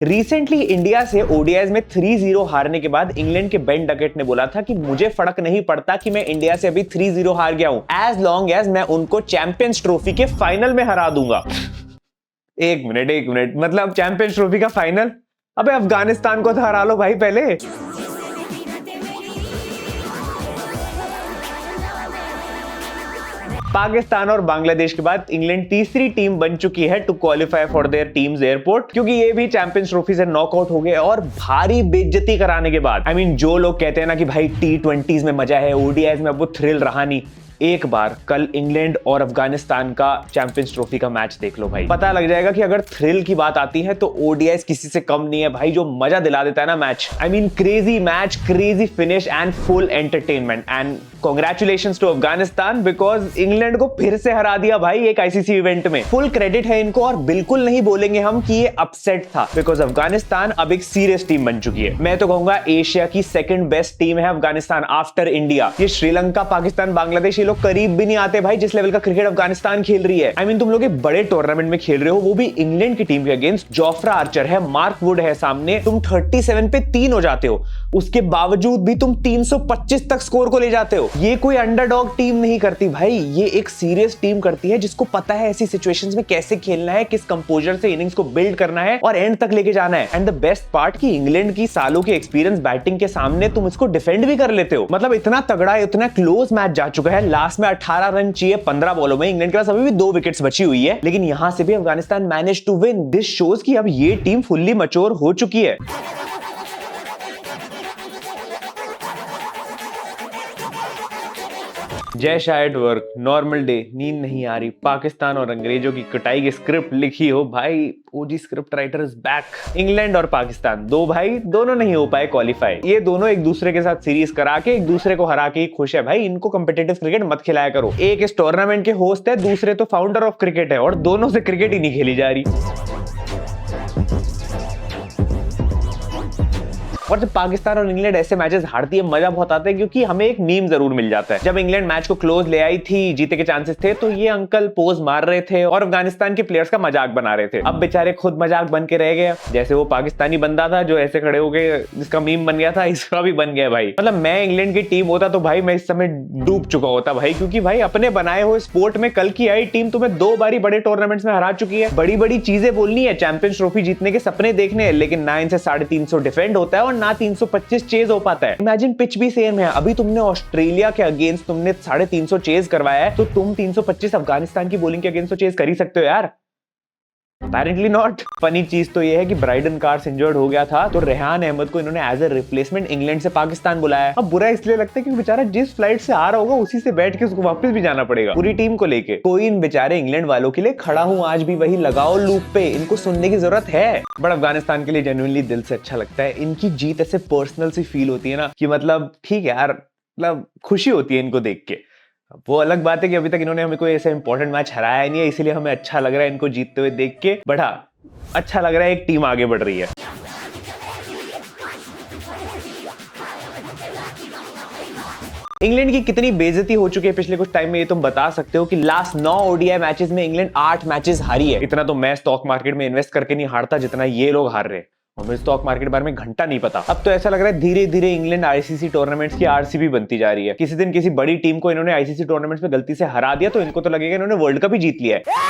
Recently India से ODIs में 3-0 हारने के बाद इंग्लैंड के बेन डकेट ने बोला था कि मुझे फर्क नहीं पड़ता कि मैं इंडिया से अभी 3-0 हार गया हूं, एज लॉन्ग एज मैं उनको चैंपियंस ट्रॉफी के फाइनल में हरा दूंगा। एक मिनट, मतलब चैंपियंस ट्रॉफी का फाइनल? अबे अफगानिस्तान को तो हरा लो भाई पहले। पाकिस्तान और बांग्लादेश के बाद इंग्लैंड तीसरी टीम बन चुकी है to qualify for their teams airport, क्योंकि ये भी चैंपियंस ट्रॉफी से नॉकआउट हो गए और भारी बेइज्जती कराने के बाद। जो लोग कहते हैं ना कि भाई T20s में मजा है, ओडीआईज में अब वो थ्रिल रहा नहीं। एक बार कल इंग्लैंड और अफगानिस्तान का चैंपियंस ट्रॉफी का मैच देख लो भाई, पता लग जाएगा कि अगर थ्रिल की बात आती है तो ओडीआईज किसी से कम नहीं है भाई। जो मजा दिला देता है ना match, crazy match, crazy finish and full entertainment. And congratulations to Afghanistan because England को फिर से हरा दिया भाई एक आईसीसी इवेंट में। फुल क्रेडिट है इनको और बिल्कुल नहीं बोलेंगे हम कि ये अपसेट था, बिकॉज अफगानिस्तान अब एक सीरियस टीम बन चुकी है। मैं तो कहूंगा एशिया की सेकंड बेस्ट टीम है अफगानिस्तान आफ्टर इंडिया। ये श्रीलंका, पाकिस्तान, बांग्लादेश ये लोग करीब भी नहीं आते भाई जिस लेवल का क्रिकेट अफगानिस्तान खेल रही है। तुम लोग एक बड़े टूर्नामेंट में खेल रहे हो, वो भी इंग्लैंड की टीम के अगेंस्ट। जोफ्रा आर्चर है, मार्क वुड है सामने, तुम 37 पे 3 हो जाते हो, उसके बावजूद भी तुम 325 तक स्कोर को ले जाते हो। ये कोई अंडरडॉग टीम नहीं करती भाई, ये एक सीरियस टीम करती है जिसको पता है ऐसी सिचुएशंस में कैसे खेलना है, किस कंपोजर से इनिंग्स को बिल्ड करना है और एंड तक लेके जाना है। एंड द बेस्ट पार्ट कि इंग्लैंड की सालों के एक्सपीरियंस बैटिंग के सामने तुम इसको डिफेंड भी कर लेते हो। मतलब इतना तगड़ा, इतना क्लोज मैच जा चुका है। लास्ट में 18 रन चाहिए 15 बॉलों में, इंग्लैंड के पास अभी भी 2 विकेट्स बची हुई है, लेकिन यहां से भी Afghanistan manage to win. This shows कि अब ये टीम फुल्ली मैच्योर हो चुकी है। जय शायद वर्क, नॉर्मल डे, नींद नहीं आ रही, पाकिस्तान और अंग्रेजों की कटाई की स्क्रिप्ट लिखी हो भाई। OG script writer is back. England और पाकिस्तान, दो भाई, दोनों नहीं हो पाए क्वालिफाई। ये दोनों एक दूसरे के साथ सीरीज करा के एक दूसरे को हरा के खुश है भाई। इनको कॉम्पिटिटिव क्रिकेट मत खिलाया करो। एक इस टूर्नामेंट के होस्ट है, दूसरे तो फाउंडर ऑफ क्रिकेट है, और दोनों से क्रिकेट ही नहीं खेली जा रही। और जब पाकिस्तान और इंग्लैंड ऐसे मैचेस हारती है, मजा बहुत आता है, क्योंकि हमें एक मीम जरूर मिल जाता है। जब इंग्लैंड मैच को क्लोज ले आई थी, जीते के चांसेस थे, तो ये अंकल पोज मार रहे थे और अफगानिस्तान के प्लेयर्स का मजाक बना रहे थे। अब बेचारे खुद मजाक बन के रह गए, जैसे वो पाकिस्तानी बंदा था जो ऐसे खड़े हो गए, जिसका मीम बन गया था, इसका भी बन गया भाई। मतलब मैं इंग्लैंड की टीम होता तो भाई मैं इस समय डूब चुका होता भाई, क्योंकि भाई अपने बनाए हुए स्पोर्ट में कल की आई टीम तुम्हें 2 बारी बड़े टूर्नामेंट्स में हरा चुकी है। बड़ी बड़ी चीजें बोलनी है, चैंपियंस ट्रॉफी जीतने के सपने देखने हैं, लेकिन ना इनसे 350 डिफेंड होता है और ना 325 चेज हो पाता है। इमेजिन पिच भी सेम है। अभी तुमने ऑस्ट्रेलिया के अगेंस्ट तुमने 350 चेज करवाया है, तो तुम 325 अफगानिस्तान की बॉलिंग के अगेंस्ट तो चेज कर ही सकते हो यार। Apparently not। फनी चीज तो ये है कि ब्राइडन कार्स इंजर्ड हो गया था, तो रेहान अहमद को इन्होंने एज ए रिप्लेसमेंट इंग्लैंड से पाकिस्तान बुलाया। अब बुरा इसलिए लगता है कि बेचारा जिस फ्लाइट से आ रहा होगा उसी से बैठ के उसको वापस भी जाना पड़ेगा पूरी टीम को लेके। कोई इन बेचारे इंग्लैंड वालों के लिए खड़ा हूं आज भी, वही लगाओ लूप पे, इनको सुनने की जरूरत है। बट अफगानिस्तान के लिए जेन्युइनली दिल से अच्छा लगता है। इनकी जीत ऐसे पर्सनल सी फील होती है ना, कि मतलब ठीक है यार, मतलब खुशी होती है इनको देख के। वो अलग बात है कि अभी तक इन्होंने हमें कोई ऐसा इंपॉर्टेंट मैच हराया नहीं है, इसीलिए हमें अच्छा लग रहा है इनको जीतते हुए देख के। बट हाँ, अच्छा लग रहा है एक टीम आगे बढ़ रही है। इंग्लैंड की कितनी बेइज्जती हो चुकी है पिछले कुछ टाइम में, ये तुम बता सकते हो कि लास्ट 9 ओडीआई मैचेस में इंग्लैंड 8 मैचेस हारी है। इतना तो मैं स्टॉक मार्केट में इन्वेस्ट करके नहीं हारता जितना ये लोग हार रहे हैं। हमें स्टॉक मार्केट के बारे में घंटा नहीं पता। अब तो ऐसा लग रहा है धीरे धीरे इंग्लैंड आईसीसी टूर्नामेंट्स की आरसीबी बनती जा रही है। किसी दिन किसी बड़ी टीम को इन्होंने आईसीसी टूर्नामेंट्स में गलती से हरा दिया तो इनको तो लगेगा इन्होंने वर्ल्ड कप ही जीत लिया है।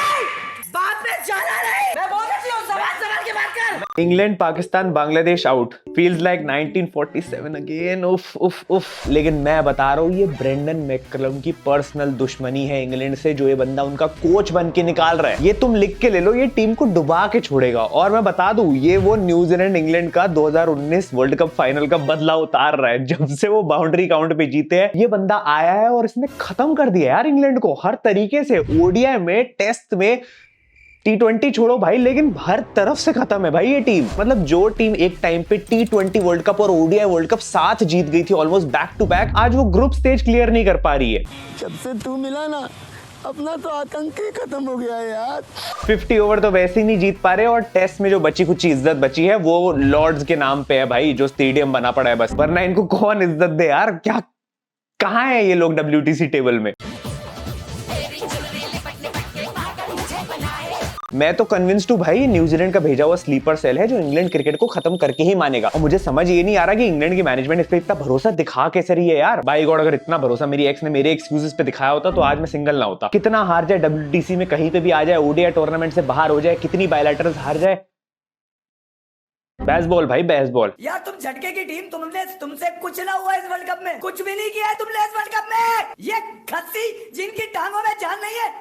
England, Pakistan, Bangladesh out, feels like 1947 again. उफ उफ उफ। लेकिन मैं बता रहा हूँ, ये ब्रेंडन मैककलम की पर्सनल दुश्मनी है इंग्लैंड से, जो ये बंदा उनका कोच बन के निकाल रहा है। ये तुम लिख के ले लो, ये टीम को डुबा के छोड़ेगा। और मैं बता दूं, ये वो न्यूजीलैंड इंग्लैंड का 2019 वर्ल्ड कप फाइनल का बदला उतार रहा है। जब से वो बाउंड्री काउंट पे जीते हैं, ये बंदा आया है और इसने खत्म कर दिया यार इंग्लैंड को हर तरीके से। ओडीआई में, टेस्ट में, T20 छोड़ो भाई, लेकिन हर तरफ से खत्म है भाई ये टीम। मतलब जो टीम एक टाइम पे T20 वर्ल्ड कप और ओडीआई वर्ल्ड कप साथ जीत गई थी ऑलमोस्ट बैक टू बैक, आज वो ग्रुप स्टेज क्लियर नहीं कर पा रही है। जब से तू मिला ना, अपना तो आतंक ही खत्म हो गया है यार। 50 ओवर तो वैसे ही नहीं जीत पा रहे, और टेस्ट में जो बची कुछ इज्जत बची है वो लॉर्ड्स के नाम पे है भाई, जो स्टेडियम बना पड़ा है बस, वरना इनको कौन इज्जत दे यार। क्या, कहां है ये लोग WTC टेबल में। मैं तो कन्विंस्ड हूँ भाई, न्यूजीलैंड का भेजा हुआ स्लीपर सेल है जो इंग्लैंड क्रिकेट को खत्म करके ही मानेगा। और मुझे समझ ये नहीं आ रहा कि इंग्लैंड की मैनेजमेंट इस पे इतना भरोसा दिखा कैसे रही है यार। बाई गॉड, अगर इतना भरोसा मेरी एक्स ने मेरे एक्सक्यूजेस पे दिखाया होता तो आज मैं सिंगल ना होता। कितना हार जाए WTC में, कहीं पे भी आ जाए, ओडीआई टूर्नामेंट से बाहर हो जाए, कितनी बायलैटरल्स हार जाए, बेसबॉल भाई बेसबॉल। यार तुम झटके की टीम, तुमसे कुछ ना हुआ इस वर्ल्ड कप में, कुछ भी नहीं किया है तुमने इस वर्ल्ड कप में। ये खस्सी जिनकी टांगों में जान नहीं है,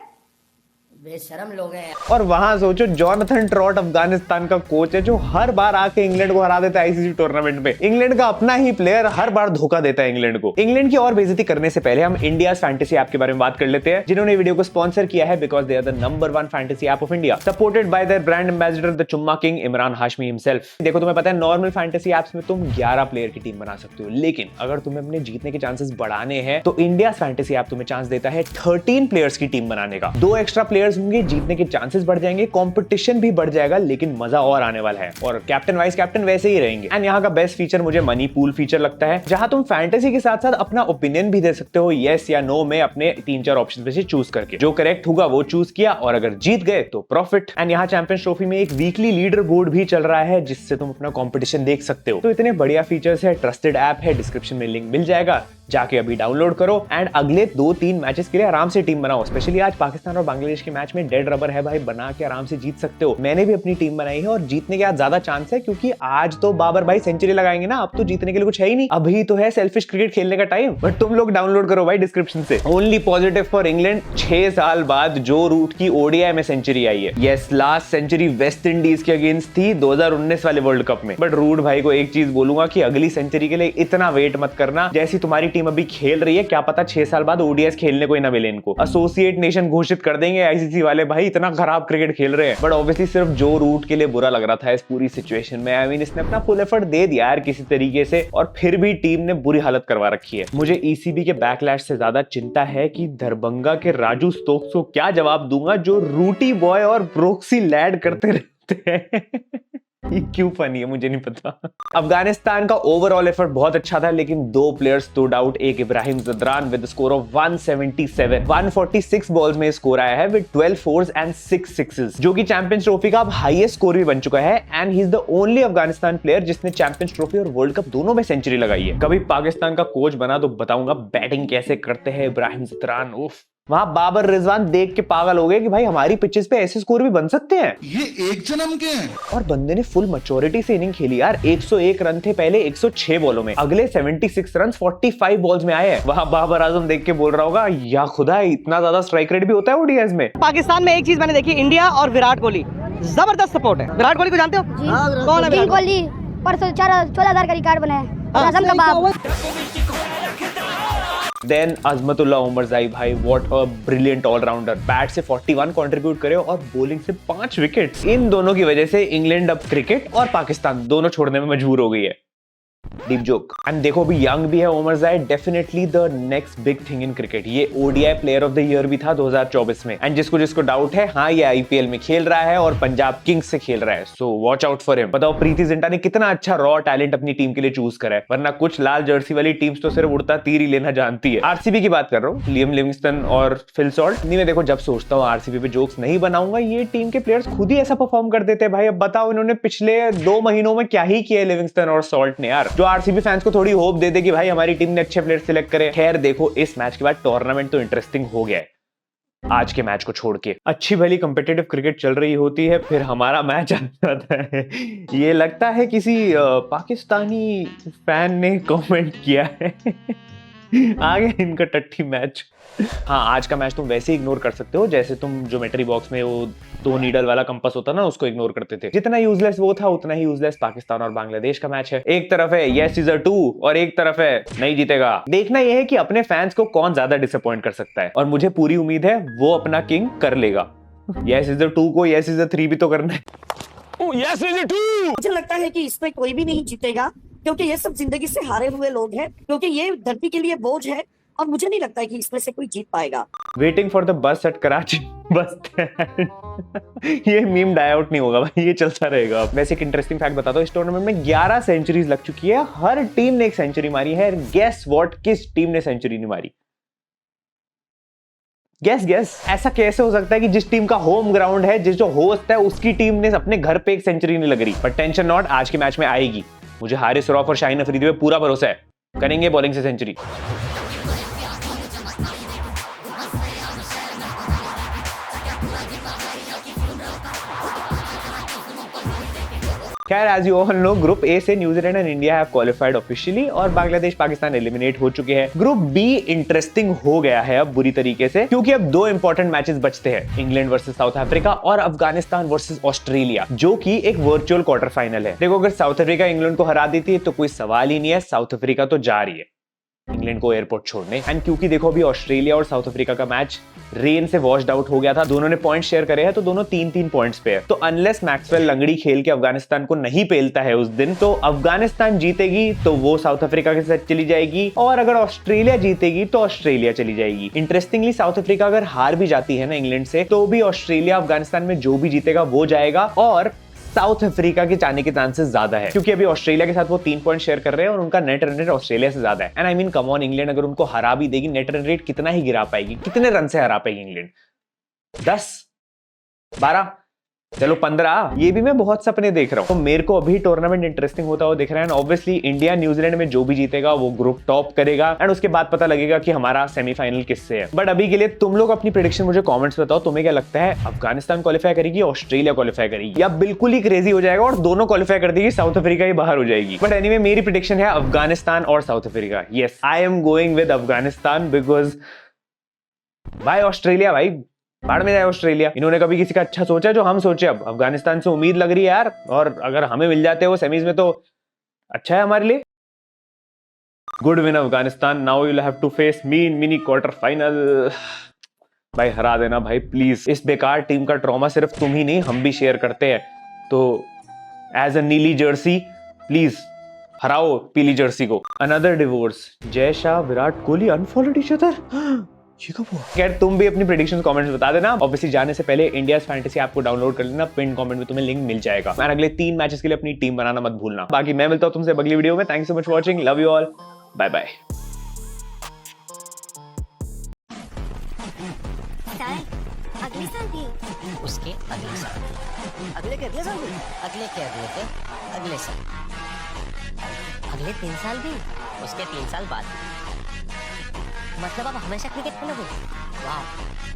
बेशरम लोग हैं। और वहां सोचो, जॉनथन ट्रॉट अफगानिस्तान का कोच है जो हर बार आके इंग्लैंड को हरा देता है आईसीसी टूर्नामेंट में। इंग्लैंड का अपना ही प्लेयर हर बार धोखा देता है इंग्लैंड को। इंग्लैंड की और बेइज्जती करने से पहले हम इंडिया फैंटेसी ऐप के बारे में बात कर लेते हैं, जिन्होंने वीडियो को स्पॉन्सर किया है because they are the number 1 fantasy app of India, supported by their brand ambassador the chumma king Imran Hashmi himself. देखो, तुम्हें पता है नॉर्मल फैंटेसी ऐप्स में तुम 11 प्लेयर की टीम बना सकते हो, लेकिन अगर तुम्हें अपने जीतने के चांसेस बढ़ाने हैं तो इंडिया फैंटेसी ऐप तुम्हें चांस देता है 13 प्लेयर्स की टीम बनाने का। 2 एक्स्ट्रा प्लेयर्स होंगे, जीतने के चांसेस बढ़ जाएंगे, कंपटीशन भी बढ़ जाएगा, लेकिन मजा और आने वाला है। और कैप्टन वाइस कैप्टन वैसे ही रहेंगे। एंड यहाँ का बेस्ट फीचर मुझे मनी पूल फीचर लगता है, जहां तुम फैंटेसी के साथ साथ अपना ओपिनियन भी दे सकते हो, यस या नो में अपने 3-4 ऑप्शन में से चूज करके। जो करेक्ट होगा वो चूज किया, और अगर जीत गए तो प्रॉफिट। एंड यहाँ चैंपियंस ट्रॉफी में एक वीकली लीडर बोर्ड भी चल रहा है, जिससे तुम अपना कॉम्पिटिशन देख सकते हो। तो इतने बढ़िया फीचर्स है, ट्रस्टेड ऐप है, डिस्क्रिप्शन में लिंक मिल जाएगा, जाके अभी डाउनलोड करो एंड अगले 2-3 मैचेस के लिए आराम से टीम बनाओ। स्पेशली आज पाकिस्तान और बांग्लादेश के मैच में डेड रबर है भाई, बना के आराम से जीत सकते हो। मैंने भी अपनी टीम बनाई है और जीतने के आज ज्यादा चांस है, क्योंकि आज तो बाबर भाई सेंचुरी लगाएंगे ना, अब तो जीतने के लिए कुछ है ही नहीं। अभी तो है सेल्फिश क्रिकेट खेलने का टाइम। बट तुम लोग डाउनलोड करो भाई डिस्क्रिप्शन से। ओनली पॉजिटिव फॉर इंग्लैंड, 6 साल बाद जो रूट की ओडीआई में सेंचुरी आई है। Yes, last century West Indies के अगेंस्ट थी 2019 वाले वर्ल्ड कप में। बट रूट भाई को एक चीज बोलूंगा कि अगली सेंचुरी के लिए इतना वेट मत करना। जैसी तुम्हारी टीम अभी खेल रही है, क्या पता 6 साल बाद ओडीएस खेलने को ही ना मिले इनको। एसोसिएट नेशन घोषित कर देंगे आईसीसी वाले, भाई इतना खराब क्रिकेट खेल रहे हैं। बट ऑब्वियसली सिर्फ जो रूट के लिए बुरा लग रहा था इस पूरी सिचुएशन में। आई मीन, इसने अपना फुल एफर्ट दे दिया यार किसी तरीके से, और फिर भी टीम ने बुरी हालत करवा रखी है। मुझे ईसीबी के बैकलैश से ज्यादा चिंता है कि दरभंगा के राजू स्टोक्स को क्या जवाब दूंगा, जो रूटी बॉय और प्रोक्सी लैड करते रहते हैं। ये क्यों फनी है मुझे नहीं पता। अफगानिस्तान का ओवरऑल एफर्ट बहुत अच्छा था, लेकिन 2 प्लेयर्स स्टूड आउट। एक Ibrahim Zadran with score of 177, 146 balls में स्कोर आया है विद 12 फोर्स एंड 6 सिक्सेस, जो कि चैंपियंस ट्रॉफी का अब हाईएस्ट स्कोर भी बन चुका है। And he is the only Afghanistan player जिसने चैंपियंस ट्रॉफी और वर्ल्ड कप दोनों में सेंचुरी लगाई है। कभी पाकिस्तान का कोच बना तो बताऊंगा बैटिंग कैसे करते हैं इब्राहिम जदरान। उफ, वहां बाबर रिजवान देख के पागल हो गए कि भाई हमारी पिचेस पे ऐसे स्कोर भी बन सकते हैं। ये एक जन्म के हैं। और बंदे ने फुल मैच्योरिटी से इनिंग खेली यार। 101 रन थे पहले 106 बॉलों में, अगले 76 रन 45 बॉल्स में आए हैं। वहां बाबर आजम देख के बोल रहा होगा, या खुदा इतना ज्यादा स्ट्राइक रेट भी होता है ओडीआईज में। पाकिस्तान में एक चीज मैंने देखी, इंडिया और विराट कोहली जबरदस्त सपोर्ट है। विराट कोहली को जानते हो? कौन है विराट कोहली? परसों 14,000 का रिकॉर्ड बनाया। आजम का बाप। देन अजमतुल्ला उमरजाई भाई, what a brilliant all rounder. Bat से 41 कंट्रीब्यूट करे और बॉलिंग से 5 विकेट्स। इन दोनों की वजह से इंग्लैंड अब क्रिकेट और पाकिस्तान दोनों छोड़ने में मजबूर हो गई है। Deep joke. एंड देखो अभी यंग भी है Omarzai, definitely the next big thing in cricket. ये ODI player of the year भी था 2024 में। एंड जिसको जिसको डाउट है, हाँ ये आईपीएल में खेल रहा है और पंजाब किंग्स से खेल रहा है, so watch out for him. बताओ प्रीति जिंटा ने कितना अच्छा रॉ टैलेंट अपनी टीम के लिए चूज करा है, वरना कुछ लाल जर्सी वाली टीम्स तो सिर्फ उड़ता तीर ही लेना जानती है। आरसीबी की बात कर रहा हूँ, लियम लिविंगस्टन और फिल सॉल्ट। नहीं, मैं देखो जब सोचता हूँ आरसीबी पे जोक्स नहीं बनाऊंगा, ये टीम के प्लेयर्स खुद ही ऐसा परफॉर्म कर देते हैं भाई। अब बताओ इन्होंने पिछले 2 महीनों में क्या ही किया लिविंगस्टन और सॉल्ट ने यार, जो आरसीबी फैंस को थोड़ी होप दे दे कि भाई हमारी टीम ने अच्छे प्लेयर सिलेक्ट करे। खैर देखो, इस मैच के बाद टूर्नामेंट तो इंटरेस्टिंग हो गया है। आज के मैच को छोड़ के अच्छी भली कंपेटिटिव क्रिकेट चल रही होती है, फिर हमारा मैच आ जाता है। ये लगता है किसी पाकिस्तानी फैन ने कमेंट किया है। आ गया इनका टट्टी मैच। हाँ, आज का मैच तुम वैसे इग्नोर कर सकते हो जैसे तुम ज्योमेट्री बॉक्स में वो 2 नीडल वाला कंपास होता ना, उसको इग्नोर करते थे। जितना यूजलेस वो था उतना ही यूजलेस पाकिस्तान और बांग्लादेश का मैच है। एक तरफ है यस इज अ 2 और एक तरफ है नहीं जीतेगा। देखना यह है कि अपने फैंस को कौन ज्यादा डिसअपॉइंट कर सकता है, और मुझे पूरी उम्मीद है वो अपना किंग कर लेगा। यस इज अ 2 को यस इज अ 3 भी तो करना है। Yes is it. मुझे लगता है कि इसमें कोई भी नहीं जीतेगा, क्योंकि ये सब जिंदगी से हारे हुए लोग हैं, क्योंकि ये धरती के लिए बोझ है, और मुझे नहीं लगता है कि इसमें से कोई जीत पाएगा। Waiting for the bus at Karachi bus stand. ये मीम डाई आउट नहीं होगा भाई, ये चलता रहेगा। वैसे एक इंटरेस्टिंग फैक्ट बताता हूँ, इस टूर्नामेंट में 11 सेंचुरीज लग चुकी है, हर टीम ने एक सेंचुरी मारी है। गेस व्हाट, किस टीम ने सेंचुरी नहीं मारी? गेस ऐसा कैसे हो सकता है कि जिस टीम का होम ग्राउंड है, जिस जो होस्ट है, उसकी टीम ने अपने घर पे एक सेंचुरी नहीं लग रही। पर टेंशन नॉट, आज के मैच में आएगी। मुझे हारिस रऊफ और शाहीन अफरीदी पे पूरा भरोसा है, करेंगे बॉलिंग से सेंचुरी। खैर, as you all know, group A से New Zealand and India have qualified officially और बांग्लादेश पाकिस्तान एलिमिनेट हो चुके हैं। ग्रुप बी इंटरेस्टिंग हो गया है अब बुरी तरीके से, क्योंकि अब दो इंपॉर्टेंट मैचेस बचते हैं, इंग्लैंड वर्सेस साउथ अफ्रीका और अफगानिस्तान वर्सेस ऑस्ट्रेलिया, जो कि एक वर्चुअल क्वार्टर फाइनल है। देखो, अगर साउथ अफ्रीका इंग्लैंड को हरा देती है तो कोई सवाल ही नहीं है, साउथ अफ्रीका तो जा रही है इंग्लैंड को एयरपोर्ट छोड़ने। एंड क्योंकि देखो, अभी ऑस्ट्रेलिया और साउथ अफ्रीका का मैच रेन से वॉश्ड आउट हो गया था, दोनों ने पॉइंट शेयर करे हैं, तो दोनों 3-3 पॉइंट्स पे है। तो अनलेस मैक्सवेल लंगड़ी खेल के अफगानिस्तान को नहीं पेलता है उस दिन, तो अफगानिस्तान जीतेगी तो वो साउथ अफ्रीका के साथ चली जाएगी, और अगर ऑस्ट्रेलिया जीतेगी तो ऑस्ट्रेलिया चली जाएगी। इंटरेस्टिंगली, साउथ अफ्रीका अगर हार भी जाती है ना इंग्लैंड से, तो भी ऑस्ट्रेलिया अफगानिस्तान में जो भी जीतेगा वो जाएगा, और साउथ अफ्रीका के जाने के चांसेस ज्यादा है, क्योंकि अभी ऑस्ट्रेलिया के साथ वो 3 पॉइंट शेयर कर रहे हैं और उनका नेट रन रेट ऑस्ट्रेलिया से ज्यादा है। And I mean, come on, England अगर उनको हरा भी देगी, नेट रन रेट कितना ही गिरा पाएगी, कितने रन से हरा पाएगी इंग्लैंड? 10, 12, चलो 15। ये भी मैं बहुत सपने देख रहा हूं। तो मेरे को अभी टूर्नामेंट इंटरेस्टिंग होता हुआ दिख रहा है। ऑब्वियसली इंडिया न्यूजीलैंड में जो भी जीतेगा वो ग्रुप टॉप करेगा, एंड उसके बाद पता लगेगा कि हमारा सेमीफाइनल किससे है। बट अभी के लिए तुम लोग अपनी प्रेडिक्शन मुझे कमेंट्स बताओ, तुम्हें क्या लगता है, अफगानिस्तान क्वालिफाई करेगी, ऑस्ट्रेलिया क्वालिफाई करेगी, या बिल्कुल ही क्रेजी हो जाएगा और दोनों क्वालिफाई कर देगी, साउथ अफ्रीका ही बाहर हो जाएगी? बट एनीवे, मेरी प्रेडिक्शन है अफगानिस्तान और south Africa. Yes, I am going with Afghanistan, because भाई ऑस्ट्रेलिया, भाई बाढ़ में जाए ऑस्ट्रेलिया। इन्होंने कभी किसी का अच्छा सोचा जो हम सोचे? अब अफगानिस्तान से उम्मीद लग रही है यार, और अगर हमें मिल जाते हैं वो सेमीज में तो अच्छा है हमारे लिए। Good win Afghanistan. Now you will have to face me in mini quarter final. भाई हरा देना भाई प्लीज। इस बेकार टीम का ट्रॉमा सिर्फ तुम ही नहीं, हम भी शेयर करते हैं, तो एज अ नीली जर्सी प्लीज हराओ पीली जर्सी को। Another divorce, Jay Shah, Virat Kohli unfollowed each other. खैर, तुम भी अपनी प्रेडिक्शंस कमेंट्स बता देना। ऑब्वियसली जाने से पहले इंडियाज फैंटेसी ऐप को डाउनलोड कर लेना, पिन कमेंट में तुम्हें लिंक मिल जाएगा। और अगले 3 मैचेस के लिए अपनी टीम बनाना मत भूलना। बाकी मैं मिलता हूं तुमसे अगली वीडियो में। Thanks so much for watching, love you all, bye bye. अगले साल भी, उसके अगले साल, अगले के अगले साल भी, अगले के अगले के अगले साल, अगले 3 साल भी, उसके 3 साल बाद। मतलब अब हमेशा क्रिकेट खेलोगे? वाह।